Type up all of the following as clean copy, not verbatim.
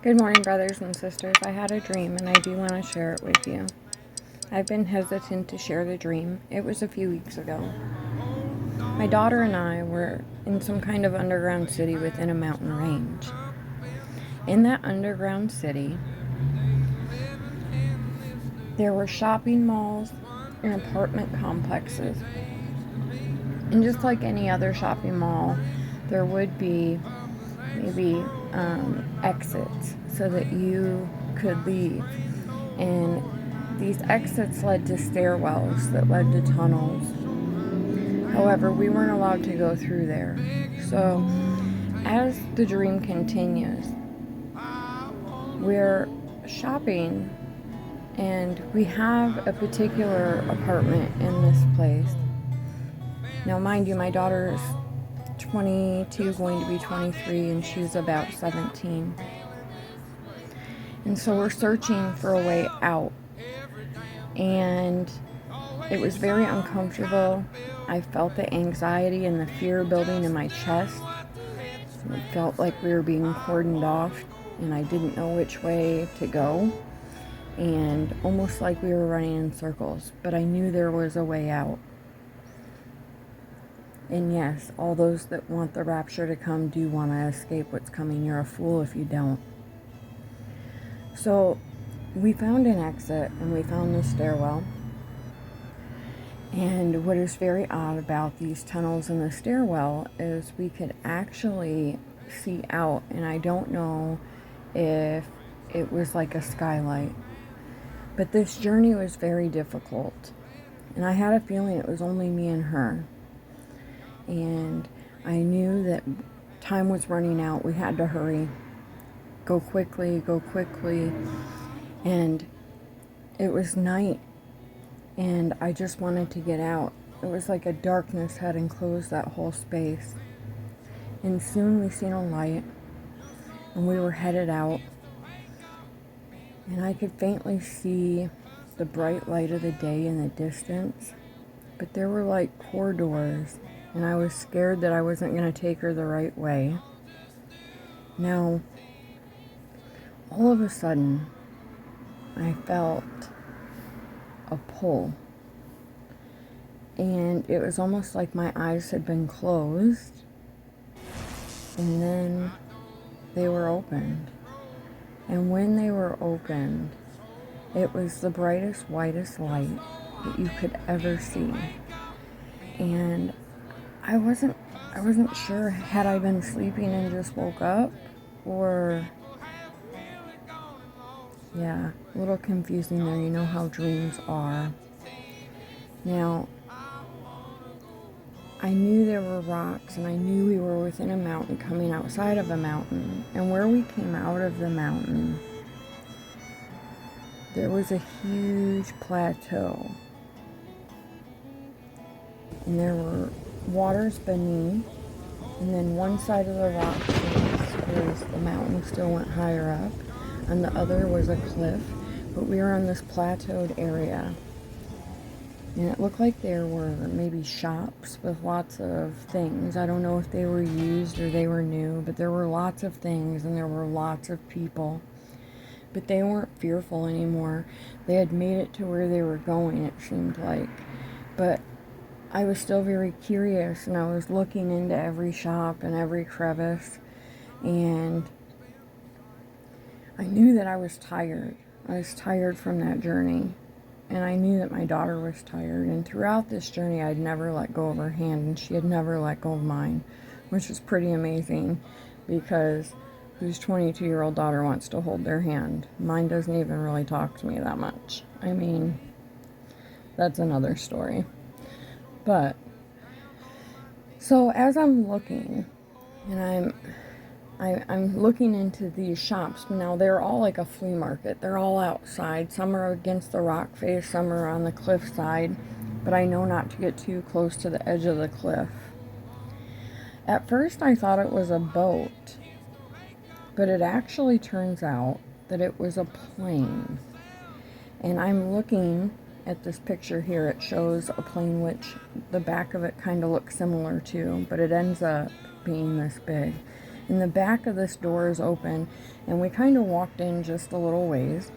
Good morning, brothers and sisters. I had a dream and I do want to share it with you. I've been hesitant to share the dream. It was a few weeks ago. My daughter and I were in some kind of underground city within a mountain range. In that underground city, there were shopping malls and apartment complexes. And just like any other shopping mall, there would be maybe exits so that you could leave. And these exits led to stairwells that led to tunnels. However, we weren't allowed to go through there. So, as the dream continues, we're shopping and we have a particular apartment in this place. Now, mind you, my daughter's 22, going to be 23, and she's about 17. And so we're searching for a way out. And it was very uncomfortable. I felt the anxiety and the fear building in my chest. It felt like we were being cordoned off, and I didn't know which way to go. And almost like we were running in circles. But I knew there was a way out. And yes, all those that want the rapture to come do want to escape what's coming. You're a fool if you don't. So we found an exit and we found the stairwell. And what is very odd about these tunnels and the stairwell is we could actually see out. And I don't know if it was like a skylight. But this journey was very difficult. And I had a feeling it was only me and her. And I knew that time was running out. We had to hurry. Go quickly. And it was night. And I just wanted to get out. It was like a darkness had enclosed that whole space. And soon we seen a light. And we were headed out. And I could faintly see the bright light of the day in the distance. But there were like corridors. And I was scared that I wasn't going to take her the right way. Now, all of a sudden, I felt a pull. And it was almost like my eyes had been closed. And then they were opened. And when they were opened, it was the brightest, whitest light that you could ever see. And I wasn't sure, had I been sleeping and just woke up, or, yeah, a little confusing there. You know how dreams are. Now, I knew there were rocks, and I knew we were within a mountain coming outside of a mountain. And where we came out of the mountain, there was a huge plateau. And there were waters beneath, and then one side of the rock was the mountain still went higher up, and the other was a cliff, but we were on this plateaued area, and it looked like there were maybe shops with lots of things. I don't know if they were used or they were new, but there were lots of things, and there were lots of people, but they weren't fearful anymore. They had made it to where they were going, it seemed like, but I was still very curious, and I was looking into every shop and every crevice, and I knew that I was tired. I was tired from that journey, and I knew that my daughter was tired, and throughout this journey, I'd never let go of her hand, and she had never let go of mine, which was pretty amazing, because whose 22-year-old daughter wants to hold their hand? Mine doesn't even really talk to me that much. I mean, that's another story. But, so as I'm looking, and I'm looking into these shops. Now, they're all like a flea market. They're all outside. Some are against the rock face, some are on the cliff side. But I know not to get too close to the edge of the cliff. At first, I thought it was a boat. But it actually turns out that it was a plane. And I'm looking at this picture here. It shows a plane which the back of it kind of looks similar to, but it ends up being this big. And the back of this door is open, and we kind of walked in just a little ways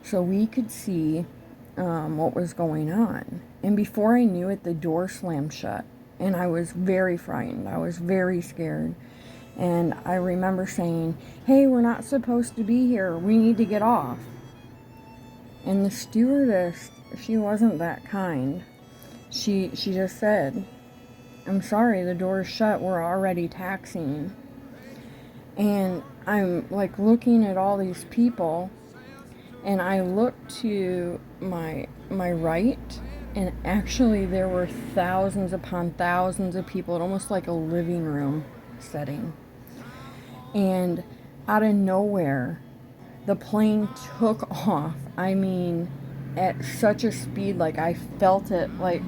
so we could see what was going on. And before I knew it, the door slammed shut, and I was very frightened. I was very scared. And I remember saying, "Hey, we're not supposed to be here. We need to get off." And the stewardess, she wasn't that kind. She just said, "I'm sorry, the door's shut. We're already taxiing." And I'm like looking at all these people, and I looked to my right, and actually there were thousands upon thousands of people, almost like a living room setting. And out of nowhere, the plane took off. I mean, at such a speed, like I felt it, like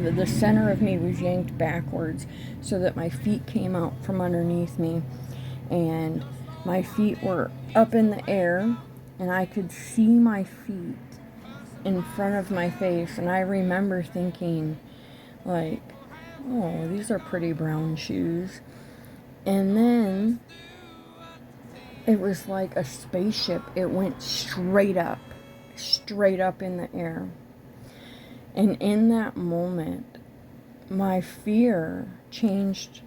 the center of me was yanked backwards so that my feet came out from underneath me, and my feet were up in the air, and I could see my feet in front of my face. And I remember thinking, like, oh, these are pretty brown shoes. And then it was like a spaceship. It went straight up in the air. And in that moment, my fear changed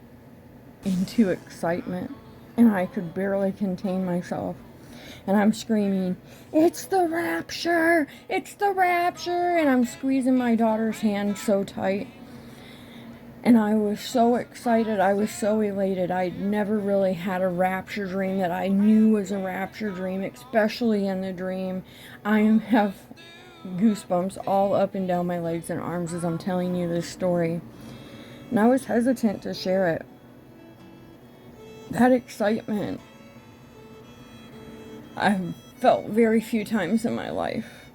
into excitement, and I could barely contain myself. And I'm screaming, "It's the rapture! It's the rapture!" And I'm squeezing my daughter's hand so tight. And I was so excited. I was so elated. I'd never really had a rapture dream that I knew was a rapture dream, especially in the dream. I have goosebumps all up and down my legs and arms as I'm telling you this story. And I was hesitant to share it. That excitement I've felt very few times in my life.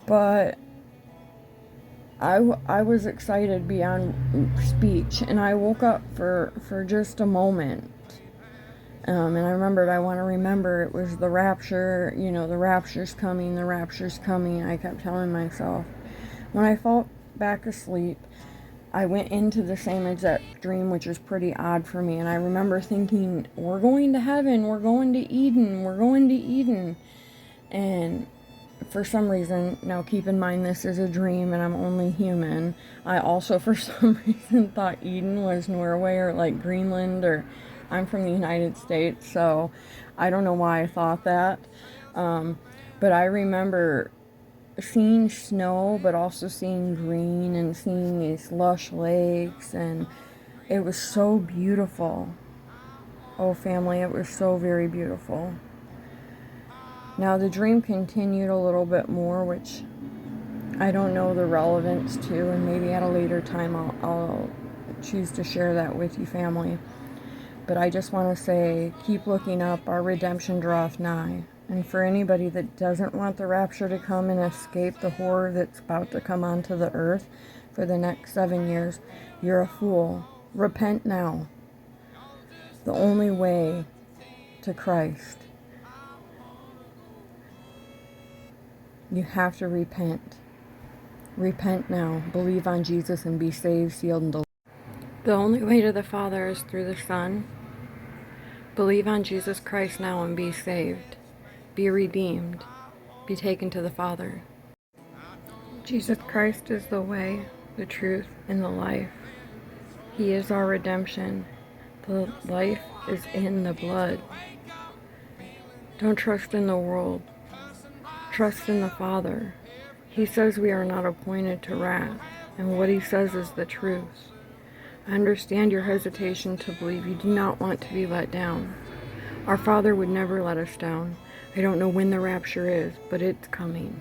But I was excited beyond speech, and I woke up for just a moment. And I remembered, I want to remember it was the rapture, the rapture's coming, the rapture's coming. I kept telling myself. When I fell back asleep, I went into the same exact dream, which is pretty odd for me. And I remember thinking, we're going to heaven, we're going to Eden, we're going to Eden. And for some reason, now keep in mind this is a dream and I'm only human, I also for some reason thought Eden was Norway or like Greenland, or I'm from the United States, so I don't know why I thought that. But I remember seeing snow, but also seeing green and seeing these lush lakes, and it was so beautiful. Oh, family, it was so very beautiful. Now, the dream continued a little bit more, which I don't know the relevance to, and maybe at a later time I'll choose to share that with you, family. But I just want to say, keep looking up. Our redemption draweth nigh. And for anybody that doesn't want the rapture to come and escape the horror that's about to come onto the earth for the next 7 years, you're a fool. Repent now. The only way to Christ. You have to repent. Repent now. Believe on Jesus and be saved, sealed, and delivered. The only way to the Father is through the Son. Believe on Jesus Christ now and be saved. Be redeemed. Be taken to the Father. Jesus Christ is the way, the truth, and the life. He is our redemption. The life is in the blood. Don't trust in the world. Trust in the Father. He says we are not appointed to wrath, and what he says is the truth. I understand your hesitation to believe. You do not want to be let down. Our Father would never let us down. I don't know when the rapture is, but it's coming.